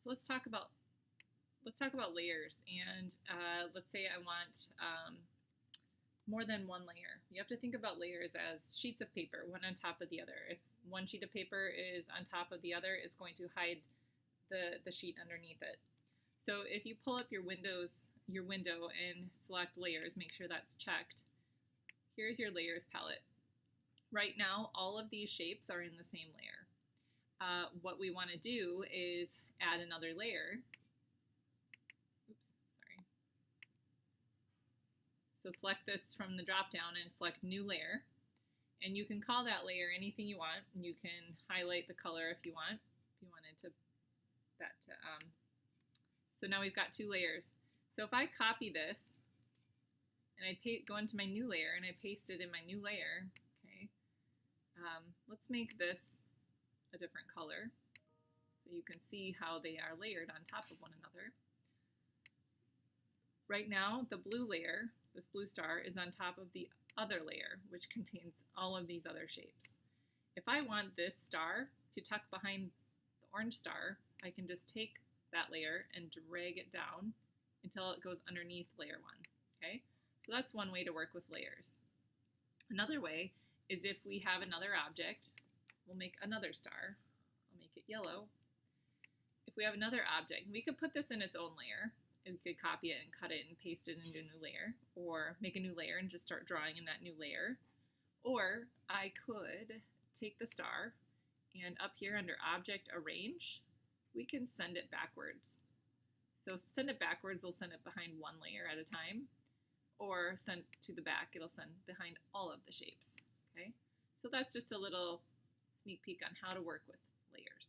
So let's talk about layers. And let's say I want more than one layer. You have to think about layers as sheets of paper, one on top of the other. If one sheet of paper is on top of the other, it's going to hide the sheet underneath it. So if you pull up your window and select layers, make sure that's checked. Here's your layers palette. Right now, all of these shapes are in the same layer. What we want to do is add another layer. Oops, sorry. So select this from the drop down and select new layer. And you can call that layer anything you want. You can highlight the color if you want. If you wanted to so now we've got two layers. So if I copy this and I go into my new layer and I paste it in my new layer, okay, let's make this a different color so you can see how they are layered on top of one another. Right now, the blue layer, this blue star, is on top of the other layer, which contains all of these other shapes. If I want this star to tuck behind the orange star, I can just take that layer and drag it down until it goes underneath layer one. Okay, so that's one way to work with layers. Another way is if we have another object, we'll make another star. I'll make it yellow. If we have another object, we could put this in its own layer. We could copy it and cut it and paste it into a new layer, or make a new layer and just start drawing in that new layer. Or I could take the star and up here under Object Arrange, we can send it backwards. So send it backwards, we'll send it behind one layer at a time, or send to the back, it'll send behind all of the shapes. Okay, so that's just a little sneak peek on how to work with